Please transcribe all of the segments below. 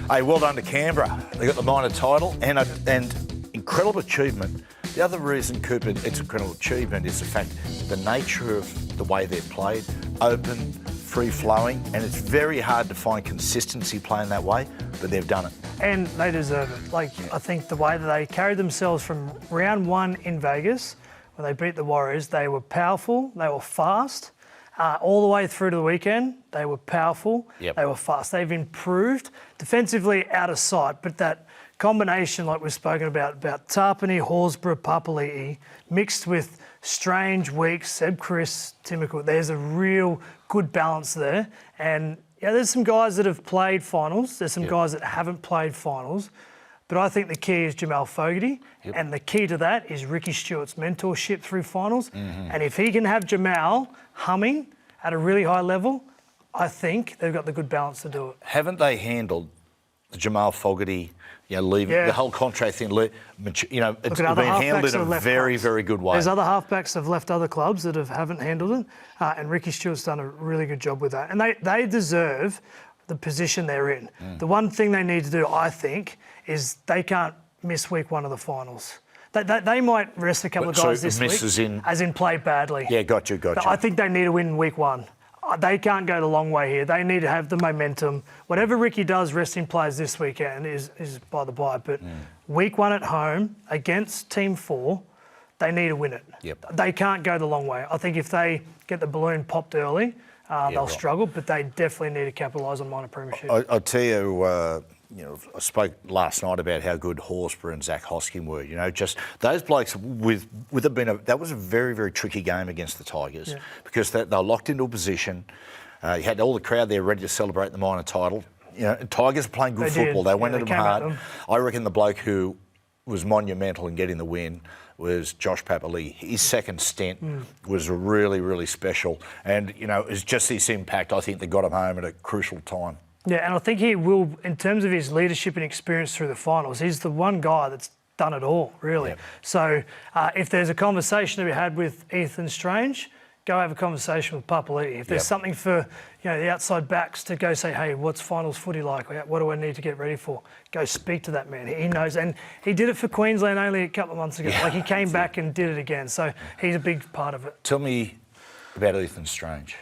Hey, well done to Canberra. They got the minor title and incredible achievement. The other reason, Cooper, it's incredible achievement is the fact the nature of the way they're played, open, free-flowing, and it's very hard to find consistency playing that way, but they've done it. And they deserve it. I think the way that they carried themselves from round one in Vegas, when they beat the Warriors, they were powerful, they were fast. All the way through to the weekend, they were powerful, They were fast. They've improved defensively out of sight, but that combination, like we've spoken about Tarpany, Horsburgh, Papali'i, mixed with Strange, Weeks, Seb Chris, Timicook, there's a real good balance there. And there's some guys that have played finals, there's some guys that haven't played finals, but I think the key is Jamal Fogarty, and the key to that is Ricky Stewart's mentorship through finals. And if he can have Jamal humming at a really high level, I think they've got the good balance to do it. Haven't they handled the Jamal Fogarty, leaving the whole contract thing? It's been handled in a very, very good way. There's other halfbacks that have left other clubs that haven't handled it, and Ricky Stewart's done a really good job with that. And they deserve the position they're in. The one thing they need to do, I think, is they can't miss week one of the finals. They might rest a couple of guys this week, as in play badly. Yeah, got you. But I think they need to win week one. They can't go the long way here. They need to have the momentum. Whatever Ricky does resting players this weekend is by the by. But week one at home against Team 4, they need to win it. They can't go the long way. I think if they get the balloon popped early, they'll struggle, but they definitely need to capitalise on minor premiership. I'll tell you, I spoke last night about how good Horsburgh and Zach Hosking were. Just those blokes that was a very, very tricky game against the Tigers because they were locked into a position. You had all the crowd there ready to celebrate the minor title. Tigers are playing good football. They went at them hard. I reckon the bloke who was monumental in getting the win was Josh Papali'i. His second stint was really, really special. And, it's just this impact, I think, that got him home at a crucial time. Yeah, and I think he will, in terms of his leadership and experience through the finals, he's the one guy that's done it all, really. So if there's a conversation to be had with Ethan Strange, go have a conversation with Papali'i. If there's something for the outside backs to go say, hey, what's finals footy like? What do I need to get ready for? Go speak to that man. He knows. And he did it for Queensland only a couple of months ago. He came back and did it again. So he's a big part of it. Tell me about Ethan Strange.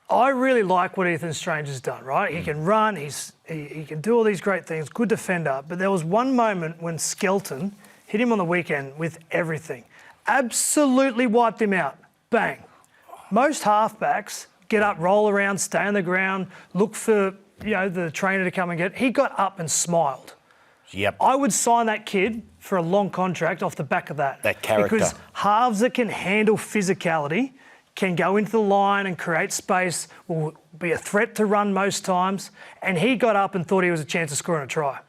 I really like what Ethan Strange has done, right? He can run, he can do all these great things, good defender. But there was one moment when Skelton hit him on the weekend with everything. Absolutely wiped him out. Bang. Most halfbacks get up, roll around, stay on the ground, look for the trainer to come and get. He got up and smiled. I would sign that kid for a long contract off the back of that. That character. Because halves that can handle physicality can go into the line and create space, will be a threat to run most times, and he got up and thought he was a chance of scoring a try.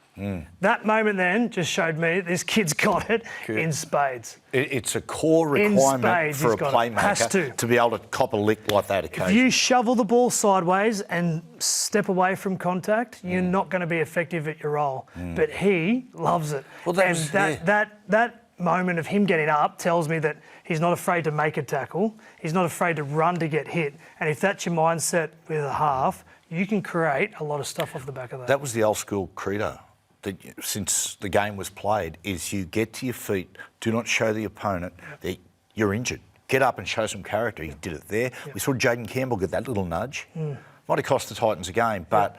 That moment then just showed me this kid's got it in spades. It's a core requirement for a playmaker to be able to cop a lick like that occasionally. If you shovel the ball sideways and step away from contact, you're not going to be effective at your role. But he loves it. Well, that moment of him getting up tells me that he's not afraid to make a tackle. He's not afraid to run to get hit. And if that's your mindset with a half, you can create a lot of stuff off the back of that. That was the old school credo that since the game was played is you get to your feet, do not show the opponent that you're injured. Get up and show some character. He did it there. We saw Jaden Campbell get that little nudge. Might have cost the Titans a game, but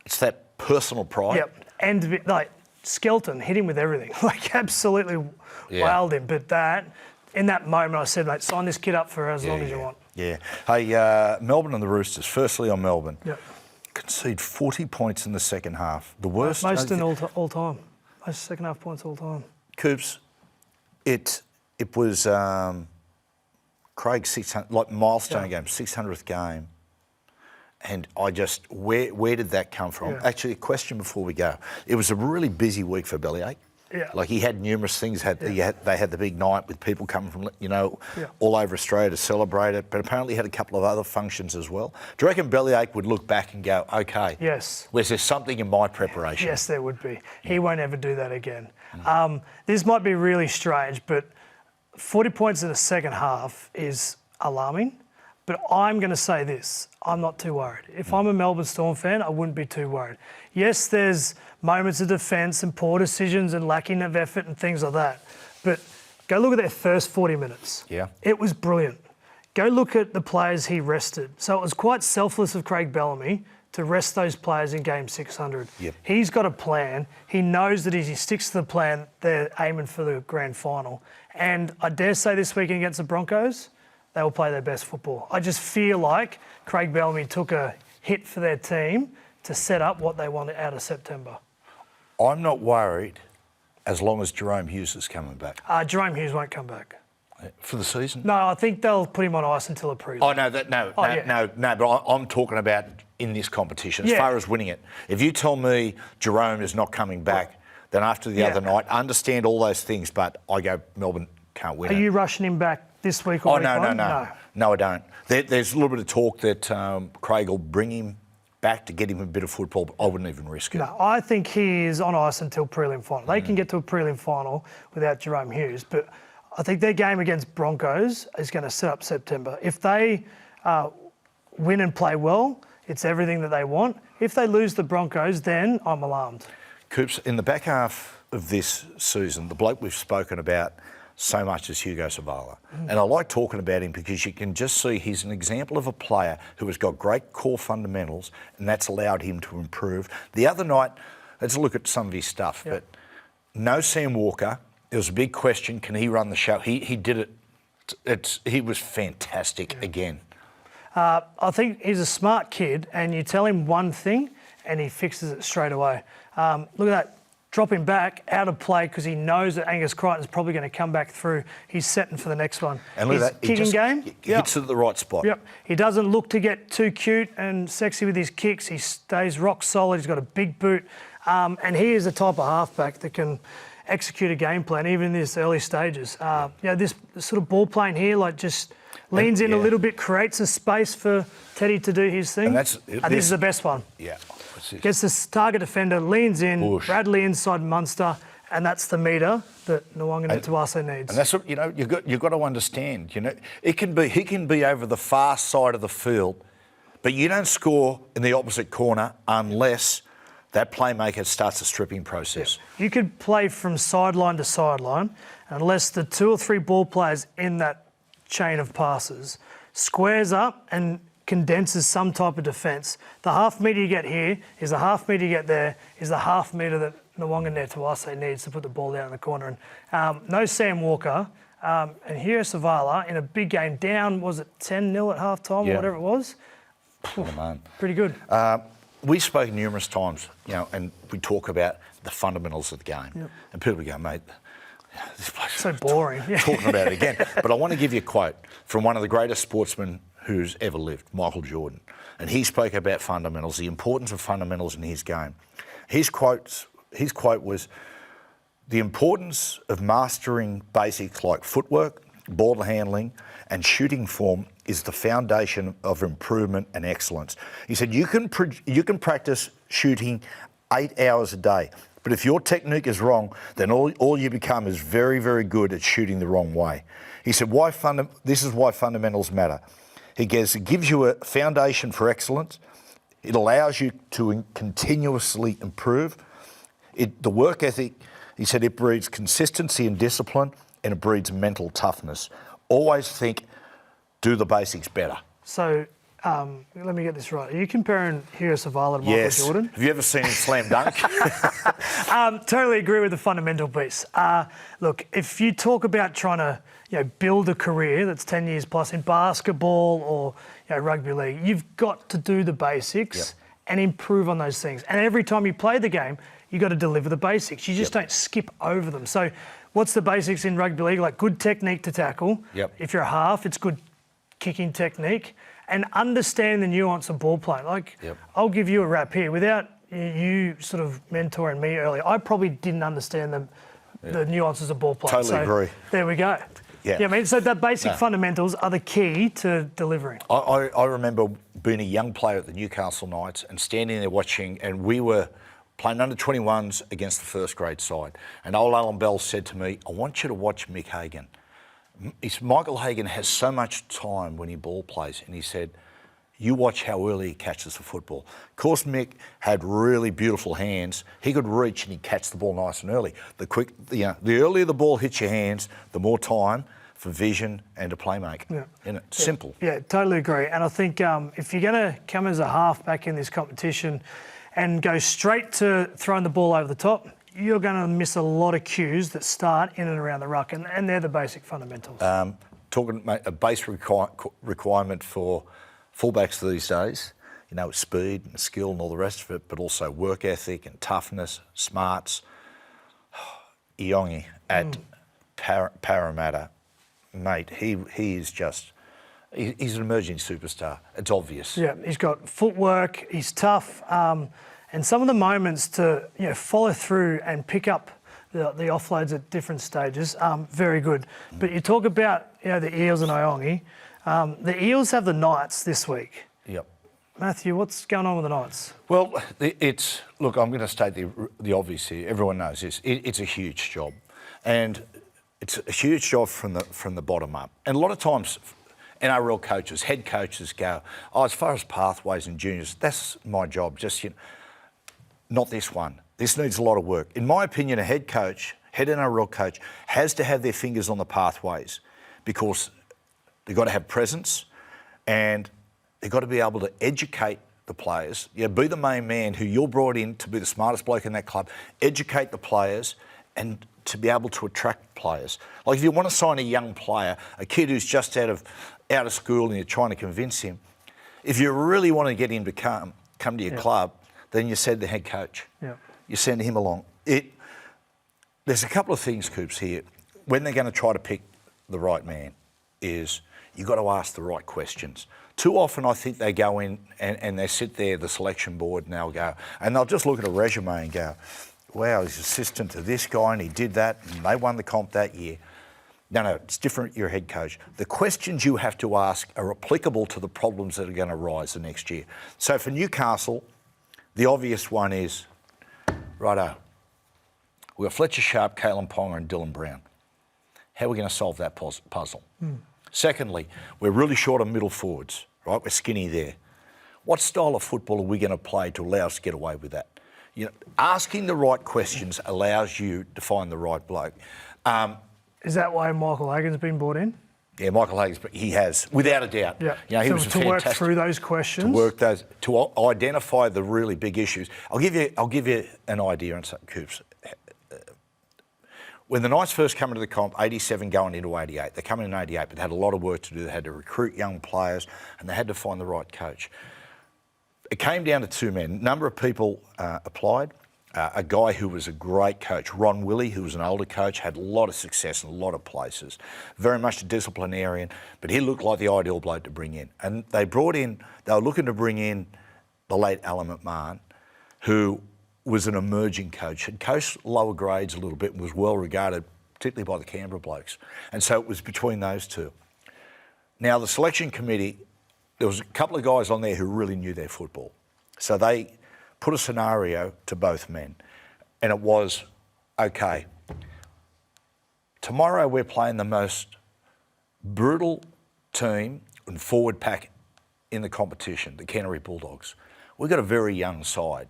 it's that personal pride. And Skelton hit him with everything. Absolutely wowed him. But in that moment, I said, mate, sign this kid up for as long as you want. Hey, Melbourne and the Roosters. Firstly on Melbourne. Concede 40 points in the second half. The worst. Most in all time. Most second half points all time. Coops, it was Craig's 600, milestone game, 600th game. And I just, where did that come from? Actually, a question before we go. It was a really busy week for Bellyache. He had numerous things. They had the big night with people coming from, all over Australia to celebrate it. But apparently he had a couple of other functions as well. Do you reckon Bellyache would look back and go, okay, was there something in my preparation? Yes, there would be. He won't ever do that again. This might be really strange, but 40 points in the second half is alarming. But I'm going to say this, I'm not too worried. If I'm a Melbourne Storm fan, I wouldn't be too worried. Yes, there's moments of defence and poor decisions and lacking of effort and things like that. But go look at their first 40 minutes. Yeah. It was brilliant. Go look at the players he rested. So it was quite selfless of Craig Bellamy to rest those players in game 600. Yep. He's got a plan. He knows that if he sticks to the plan, they're aiming for the grand final. And I dare say this weekend against the Broncos, they will play their best football. I just feel like Craig Bellamy took a hit for their team to set up what they wanted out of September. I'm not worried as long as Jerome Hughes is coming back. Jerome Hughes won't come back. For the season? No, I think they'll put him on ice until a pre-season. Oh, no, but I'm talking about in this competition, as far as winning it. If you tell me Jerome is not coming back, then after the other night, I understand all those things, but I go, Melbourne can't win Are you rushing him back this week or Oh, no, I don't. There's a little bit of talk that Craig will bring him back to get him a bit of football, but I wouldn't even risk it. No, I think he is on ice until prelim final. They can get to a prelim final without Jerome Hughes, but I think their game against Broncos is going to set up September. If they win and play well, it's everything that they want. If they lose the Broncos, then I'm alarmed. Coops, in the back half of this season, the bloke we've spoken about so much is Hugo Savala. And I like talking about him because you can just see he's an example of a player who has got great core fundamentals, and that's allowed him to improve. The other night, let's look at some of his stuff, but no Sam Walker. There was a big question, can he run the show? He did it. He was fantastic again. I think he's a smart kid, and you tell him one thing and he fixes it straight away. Look at that. Drop him back, out of play, because he knows that Angus Crichton's probably going to come back through. He's setting for the next one. And look at that. Kicking game. He hits it at the right spot. Yep. He doesn't look to get too cute and sexy with his kicks. He stays rock solid. He's got a big boot. And he is the type of halfback that can execute a game plan, even in these early stages. This sort of ball playing here, like just leans in a little bit, creates a space for Teddy to do his thing. And this is the best one. Yeah. Gets this target defender, leans in, Bush. Bradley inside Munster, and that's the meter that Nwanga needs. And that's what you've got to understand. He can be over the far side of the field, but you don't score in the opposite corner unless that playmaker starts a stripping process. Yeah. You could play from sideline to sideline unless the 2 or 3 ball players in that chain of passes squares up and condenses some type of defence. The half metre you get here is the half metre you get there, is the half metre that Nwanga needs to put the ball down in the corner. And no Sam Walker. And here Savala in a big game down, was it 10-0 at half-time or whatever it was? Pretty good. We've spoken numerous times, and we talk about the fundamentals of the game. Yep. And people go, mate, this place so boring. Talking about it again. But I want to give you a quote from one of the greatest sportsmen who's ever lived, Michael Jordan. And he spoke about fundamentals, the importance of fundamentals in his game. His quote was, the importance of mastering basics like footwork, ball handling and shooting form is the foundation of improvement and excellence. He said, you can practice shooting 8 hours a day, but if your technique is wrong, then all you become is very, very good at shooting the wrong way. He said, this is why fundamentals matter. He goes, it gives you a foundation for excellence. It allows you to continuously improve. The work ethic, he said, it breeds consistency and discipline, and it breeds mental toughness. Always think, do the basics better. So, let me get this right. Are you comparing Hugo Savala to Michael Jordan? Have you ever seen him slam dunk? Totally agree with the fundamental piece. Look, if you talk about trying to build a career that's 10 years plus in basketball or rugby league, you've got to do the basics and improve on those things. And every time you play the game, you've got to deliver the basics. You just don't skip over them. So what's the basics in rugby league? Like good technique to tackle. If you're a half, it's good kicking technique. And understand the nuance of ball playing. I'll give you a rap here. Without you sort of mentoring me earlier, I probably didn't understand the nuances of ball playing. Totally agree. There we go. So the basic fundamentals are the key to delivering. I remember being a young player at the Newcastle Knights and standing there watching, and we were playing under 21s against the first grade side. And old Alan Bell said to me, I want you to watch Mick Hagan. Michael Hagan has so much time when he ball plays, and he said, you watch how early he catches the football. Of course, Mick had really beautiful hands. He could reach and he'd catch the ball nice and early. The earlier the ball hits your hands, the more time for vision and to play make. Yeah. Simple. Yeah, totally agree. And I think if you're going to come as a half back in this competition and go straight to throwing the ball over the top, you're going to miss a lot of cues that start in and around the ruck, and they're the basic fundamentals. Talking a base requirement for fullbacks these days, it's speed and skill and all the rest of it, but also work ethic and toughness, smarts. Iongi at Parramatta, mate, he is just, he's an emerging superstar. It's obvious. Yeah, he's got footwork, he's tough, and some of the moments to follow through and pick up the offloads at different stages, very good. But you talk about the Eels and Iongi. The Eels have the Knights this week. Yep. Matthew, what's going on with the Knights? Well, look, I'm going to state the obvious here. Everyone knows this. It's a huge job, and it's a huge job from the bottom up. And a lot of times, NRL coaches, head coaches go, as far as pathways and juniors, that's my job. Just not this one. This needs a lot of work. In my opinion, a head NRL coach, has to have their fingers on the pathways, because they've got to have presence and they've got to be able to educate the players. Be the main man who you're brought in to be the smartest bloke in that club, educate the players and to be able to attract players. Like if you want to sign a young player, a kid who's just out of school and you're trying to convince him, if you really want to get him to come to your club, then you send the head coach. Yeah. You send him along. There's a couple of things, Coops, here. When they're going to try to pick the right man is you've got to ask the right questions. Too often I think they go in and they sit there, the selection board, and they'll just look at a resume and go, wow, he's assistant to this guy and he did that and they won the comp that year. No, it's different. You're a head coach. The questions you have to ask are applicable to the problems that are going to arise the next year. So for Newcastle, the obvious one is, righto, we've got Fletcher Sharp, Kalen Ponga and Dylan Brown. How are we going to solve that puzzle? Secondly, we're really short on middle forwards, right? We're skinny there. What style of football are we going to play to allow us to get away with that? Asking the right questions allows you to find the right bloke. Is that why Michael Hagan's been brought in? Yeah, Michael Hagan, he has, without a doubt. Yeah. He was to work through those questions. To identify the really big issues. I'll give you an idea on something, Coops. When the Knights first came into the comp, 87 going into 88, they come in 88, but they had a lot of work to do. They had to recruit young players and they had to find the right coach. It came down to two men. A number of people applied. A guy who was a great coach, Ron Willey, who was an older coach, had a lot of success in a lot of places. Very much a disciplinarian, but he looked like the ideal bloke to bring in. And they were looking to bring in the late Alan McMahon, who was an emerging coach, had coached lower grades a little bit and was well regarded, particularly by the Canberra blokes. And so it was between those two. Now, the selection committee, there was a couple of guys on there who really knew their football. So they put a scenario to both men, and it was, okay, tomorrow we're playing the most brutal team and forward pack in the competition, the Canterbury Bulldogs. We've got a very young side.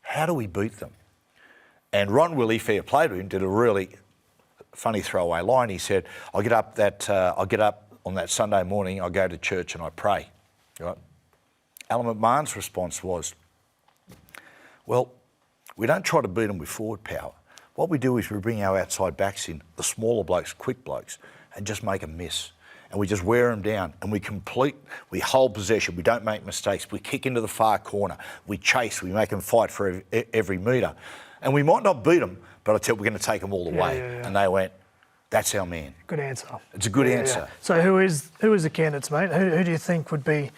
How do we beat them? And Ron Willey, fair play to him, did a really funny throwaway line. He said, I'll get up on that Sunday morning, I go to church and I pray. Right? Alan McMahon's response was, well, we don't try to beat them with forward power. What we do is we bring our outside backs in, the smaller blokes, quick blokes, and just make them miss. And we just wear them down and we hold possession, we don't make mistakes, we kick into the far corner, we chase, we make them fight for every metre. And we might not beat them, but I tell you, we're going to take them all the way. Yeah. And they went, that's our man. Good answer. It's a good answer. Yeah. So who is the candidates, mate? Who do you think would be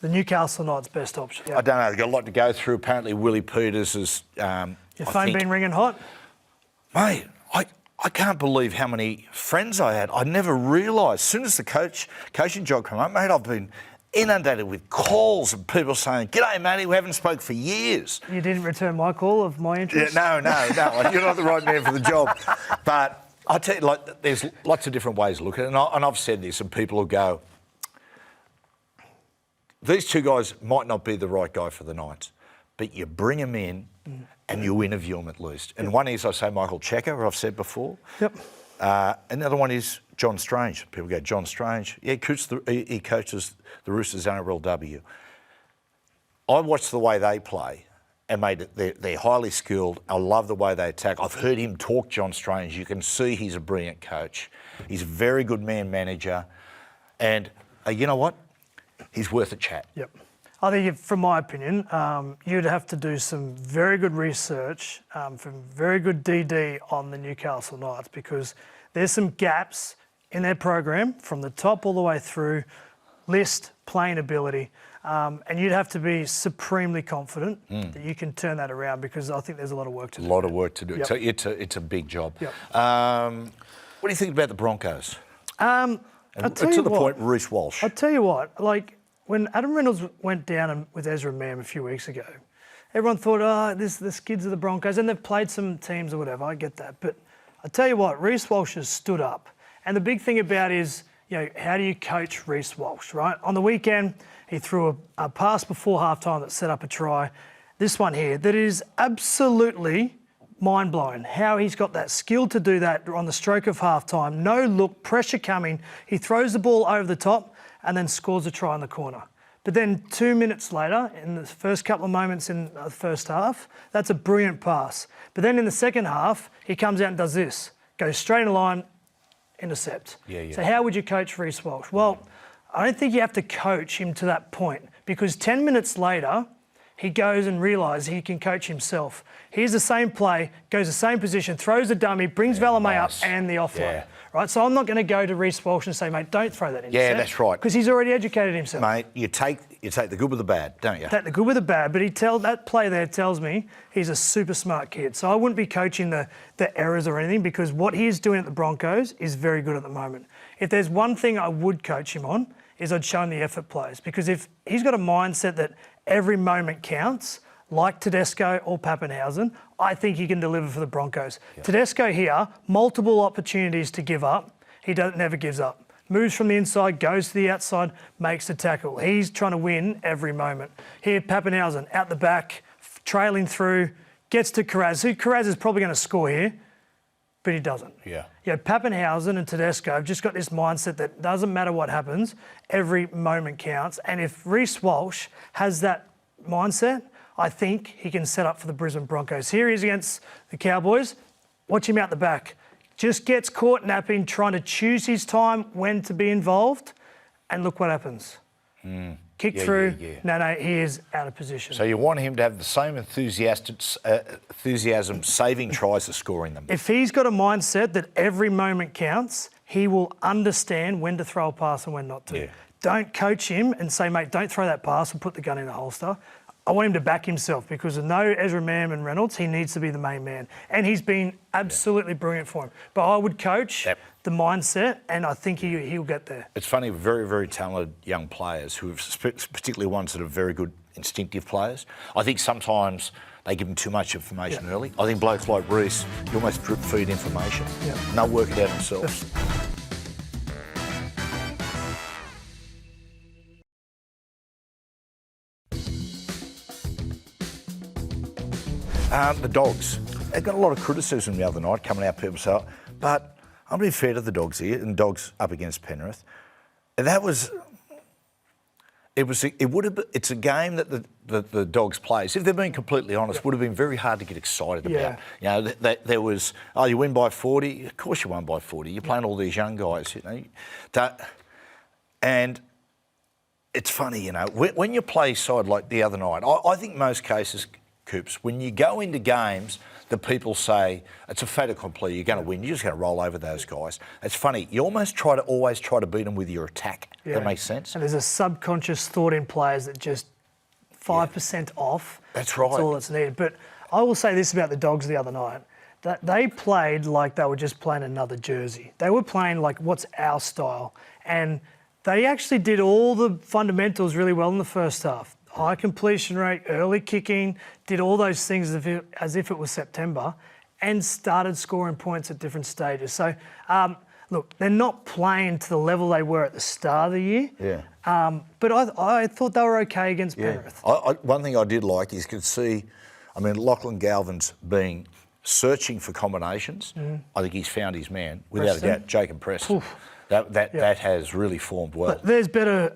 the Newcastle Knights' best option? I don't know. They've got a lot to go through. Apparently, Willie Peters is... Your phone been ringing hot? Mate, I can't believe how many friends I had. I never realised. As soon as the coaching job came up, mate, I've been inundated with calls and people saying, "G'day, Matty, we haven't spoke for years." You didn't return my call of my interest? Yeah, no. You're not the right man for the job. But I tell you, like, there's lots of different ways to look at it, and I've said this, and people will go, these two guys might not be the right guy for the Knights, but you bring them in and you interview them at least. And one is, I say, Michael Checker, who I've said before. Yep. And the other one is John Strange. People go, John Strange. Yeah, he coaches the Roosters NRLW. I watch the way they play, and mate, they're highly skilled. I love the way they attack. I've heard him talk, John Strange. You can see he's a brilliant coach. He's a very good man manager. And you know what? He's worth a chat. Yep. I think, from my opinion, you'd have to do some very good research, from very good DD on the Newcastle Knights, because there's some gaps in their program from the top all the way through, list, playing ability, and you'd have to be supremely confident that you can turn that around, because I think there's a lot of work to do. A lot of work to do. Yep. It's a big job. Yep. What do you think about the Broncos? To the point, Reece Walsh. I'll tell you what, like, when Adam Reynolds went down with Ezra Mam a few weeks ago, everyone thought, oh, this kids are the Broncos, and they've played some teams or whatever, I get that. But I tell you what, Reece Walsh has stood up. And the big thing about it is, you know, how do you coach Reece Walsh, right? On the weekend, he threw a pass before halftime that set up a try. This one here, that is absolutely mind-blowing, how he's got that skill to do that on the stroke of halftime. No look, pressure coming. He throws the ball over the top and then scores a try in the corner. But then 2 minutes later, in the first couple of moments in the first half, that's a brilliant pass. But then in the second half, he comes out and does this. Goes straight in the line, intercept. So how would you coach Reece Walsh? Well, I don't think you have to coach him to that point, because 10 minutes later, he goes and realises he can coach himself. Here's the same play, goes the same position, throws a dummy, brings Valemei up and the offload. Right, so I'm not going to go to Reece Walsh and say, mate, don't throw that intercept. Yeah, that's right. Because he's already educated himself. Mate, you take the good with the bad, don't you? Take the good with the bad, but that play there tells me he's a super smart kid. So I wouldn't be coaching the errors or anything, because what he's doing at the Broncos is very good at the moment. If there's one thing I would coach him on, is I'd show him the effort plays. Because if he's got a mindset that every moment counts, like Tedesco or Pappenhausen, I think he can deliver for the Broncos. Tedesco here, multiple opportunities to give up. He never gives up. Moves from the inside, goes to the outside, makes the tackle. He's trying to win every moment. Here, Pappenhausen out the back, trailing through, gets to Carraz. Carraz is probably going to score here, but he doesn't. Yeah, Pappenhausen and Tedesco have just got this mindset that doesn't matter what happens, every moment counts. And if Reece Walsh has that mindset, I think he can set up for the Brisbane Broncos. Here he is against the Cowboys. Watch him out the back. Just gets caught napping, trying to choose his time when to be involved, and look what happens. Kick through. No, he is out of position. So you want him to have the same enthusiasm saving tries as scoring them. If he's got a mindset that every moment counts, he will understand when to throw a pass and when not to. Don't coach him and say, mate, don't throw that pass and put the gun in the holster. I want him to back himself, because with no Ezra Mam and Reynolds, he needs to be the main man. And he's been absolutely brilliant for him. But I would coach the mindset, and I think he'll get there. It's funny, very, very talented young players, particularly ones that are very good instinctive players. I think sometimes they give them too much information early. I think blokes like Reece, you almost drip feed information. And they'll work it out themselves. The Dogs. They got a lot of criticism the other night coming out, people say, but I'm being fair to the Dogs here, and Dogs up against Penrith. It's a game that the Dogs plays, if they're being completely honest, would have been very hard to get excited about. You know, there was, you win by 40. Of course you won by 40. You're playing all these young guys, you know. And it's funny, you know, when you play side like the other night, I think most cases, Coops, when you go into games that people say it's a fait accompli, you're going to win, you're just going to roll over those guys. It's funny, you almost always try to beat them with your attack. That makes sense? And there's a subconscious thought in players that just 5% off. That's right. That's all that's needed. But I will say this about the Dogs the other night, that they played like they were just playing another jersey. They were playing like, what's our style? And they actually did all the fundamentals really well in the first half. High completion rate, early kicking, did all those things as if it was September. and started scoring points at different stages. So, look, they're not playing to the level they were at the start of the year. Yeah. But I thought they were okay against Penrith. One thing I did like is you could see, I mean, Lachlan Galvin's been searching for combinations. I think he's found his man, without a doubt, Jacob Preston. That has really formed well. But there's better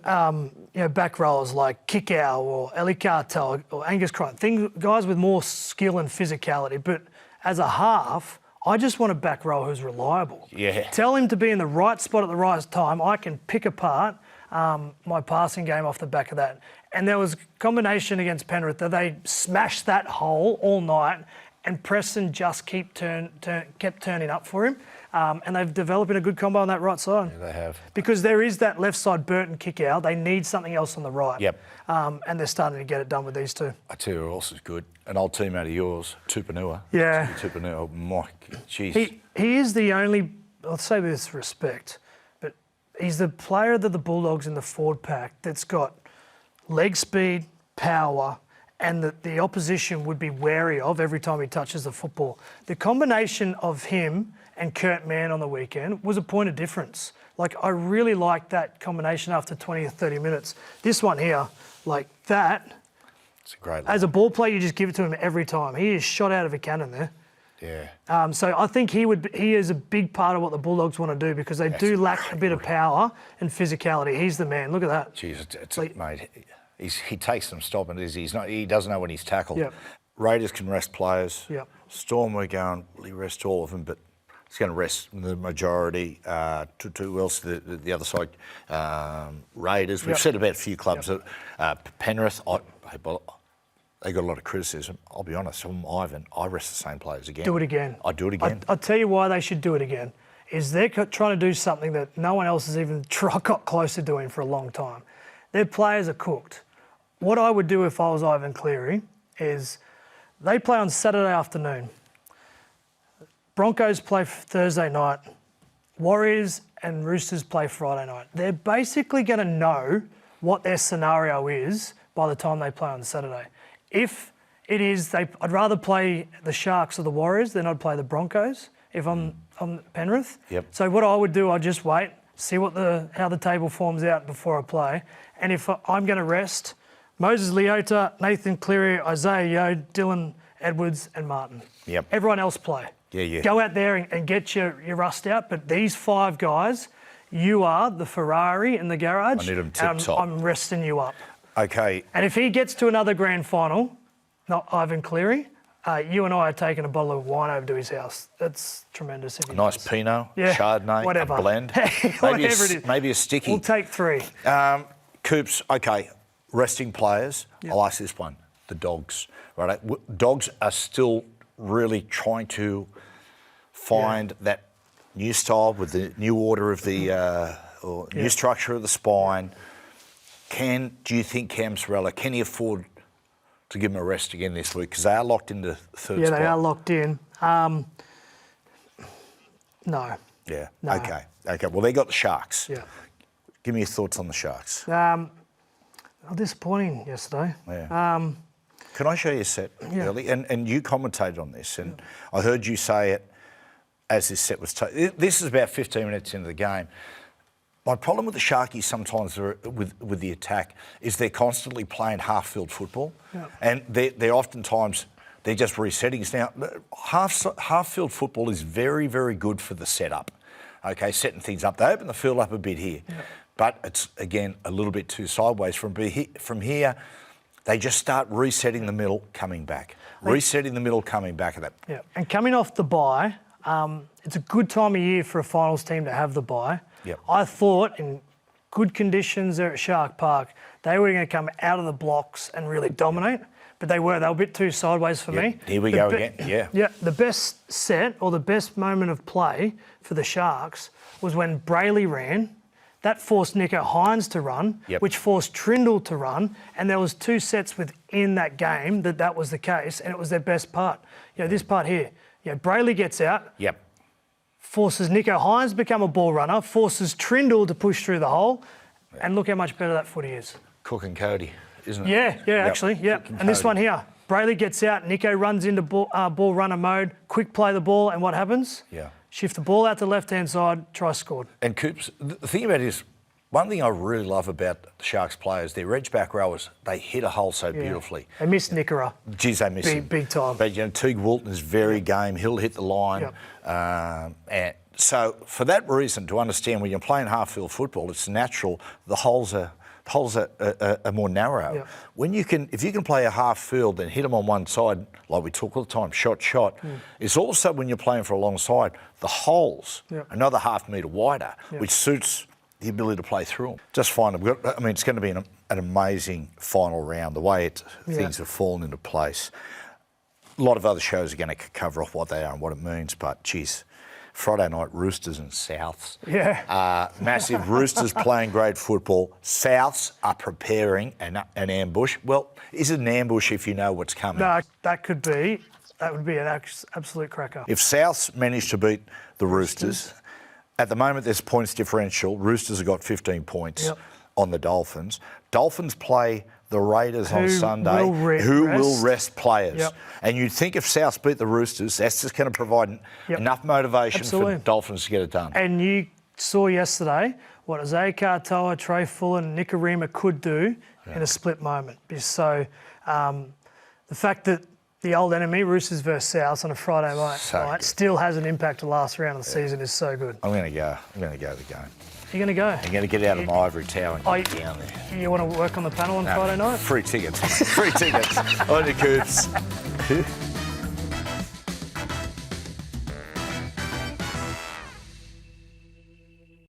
back rollers like Kickow or Eli Cartel or Angus Cronk, guys with more skill and physicality. But as a half, I just want a back row who's reliable. Yeah. Tell him to be in the right spot at the right time. I can pick apart my passing game off the back of that. And there was a combination against Penrith that they smashed that hole all night, and Preston just kept turning up for him. And they've developed a good combo on that right side. Yeah, they have. Because there is that left side Burton kick out. They need something else on the right. Yep. And they're starting to get it done with these two. I tell you who else is good. An old teammate of yours, Tupanua. Yeah. Tupanua, Mike, jeez. He is the only, I'll say with respect, but he's the player that the Bulldogs in the forward pack that's got leg speed, power, and that the opposition would be wary of every time he touches the football. The combination of him and Kurt Mann on the weekend was a point of difference. Like, I really liked that combination after 20 or 30 minutes. This one here, like that, it's a great as a ball player, you just give it to him every time. He is shot out of a cannon there. Yeah. So I think he is a big part of what the Bulldogs want to do, because they do lack a bit of power and physicality. He's the man. Look at that. Jeez, mate. He takes them stopping. He doesn't know when he's tackled. Yep. Raiders can rest players. Yep. Storm, we're going, will he rest all of them? But it's going to rest the majority. Who else? The other side, Raiders. We've said about a few clubs. Penrith, they got a lot of criticism. I'll be honest, I'm Ivan. I rest the same players again. Do it again. I do it again. I'll tell you why they should do it again. Is they're trying to do something that no one else has even got close to doing for a long time. Their players are cooked. What I would do if I was Ivan Cleary is they play on Saturday afternoon. Broncos play Thursday night. Warriors and Roosters play Friday night. They're basically going to know what their scenario is by the time they play on Saturday. If it is, I'd rather play the Sharks or the Warriors than I'd play the Broncos if I'm Penrith. Yep. So what I would do, I'd just wait, see how the table forms out before I play. And if I'm going to rest Moses Leota, Nathan Cleary, Isaiah Yeo, Dylan Edwards and Martin. Yep. Everyone else play. Yeah. Go out there and get your rust out. But these 5 guys, you are the Ferrari in the garage. I need them tip-top. I'm resting you up. Okay. And if he gets to another grand final, not Ivan Cleary, you and I are taking a bottle of wine over to his house. That's tremendous. If he Nice does. Pinot, Yeah, Chardonnay, whatever. a blend. Whatever it is. Maybe a sticky. We'll take 3. Coops, okay, resting players. Yep. I'll ask this one. The Dogs, right? Dogs are still really trying to find that new style with the new order of the new structure of the spine. Do you think Cam Sorrella, can he afford to give him a rest again this week? Because they are locked into third spot. Yeah, they are locked in. No. Yeah. No. Okay. Well, they got the Sharks. Yeah. Give me your thoughts on the Sharks. Disappointing yesterday. Yeah. Can I show you a set early? And you commentated on this, and I heard you say it as this set was this is about 15 minutes into the game. My problem with the Sharkies sometimes with the attack is they're constantly playing half-field football, and they're oftentimes they're just resetting. Now, half-field football is very, very good for the setup. Okay, setting things up. They open the field up a bit here, but it's again a little bit too sideways from here. They just start resetting the middle, coming back. Resetting the middle, coming back at that. Yeah, and coming off the bye, it's a good time of year for a finals team to have the bye. Yep. I thought in good conditions there at Shark Park, they were going to come out of the blocks and really dominate, but they were a bit too sideways for me. Here we go again, Yeah, the best set or the best moment of play for the Sharks was when Brayley ran. That forced Nico Hines to run, which forced Trindle to run, and there was 2 sets within that game that was the case, and it was their best part. This part here, Brayley gets out, forces Nico Hines to become a ball runner, forces Trindle to push through the hole, and look how much better that footy is. Cook and Cody, isn't it? Yeah, actually. And this one here, Brayley gets out, Nico runs into ball runner mode, quick play the ball, and what happens? Yeah. Shift the ball out to the left-hand side, try scored. And Coops, the thing about it is, one thing I really love about the Sharks players, their edge back rowers, they hit a hole so beautifully. They missed Nickera. Geez, they miss him. Big time. But, Teague Walton is very game. He'll hit the line. And so for that reason, to understand when you're playing half-field football, it's natural the holes are more narrow. If you can play a half field and hit them on one side, like we talk all the time, shot, it's also when you're playing for a long side, the holes another half metre wider, which suits the ability to play through them. Just fine. It's going to be an amazing final round, the way things have fallen into place. A lot of other shows are going to cover off what they are and what it means, but geez, Friday night, Roosters and Souths. Yeah. Massive. Roosters playing great football. Souths are preparing an ambush. Well, is it an ambush if you know what's coming? No, that would be an absolute cracker. If Souths manage to beat the Roosters, at the moment there's points differential. Roosters have got 15 points on the Dolphins. Dolphins play the Raiders on Sunday, who will rest players. And you'd think if Souths beat the Roosters, that's just going to provide enough motivation for the Dolphins to get it done. And you saw yesterday what Isaiah Katoa, Trey Fuller and Nicarima could do in a split moment. So the fact that the old enemy, Roosters versus Souths on a Friday night, still has an impact to the last round of the season is so good. I'm going to go to the game. You're going to go? I'm going to get out of my ivory tower and get down there. You want to work on the panel on Friday night? Free tickets, mate. Free tickets. On your Coops.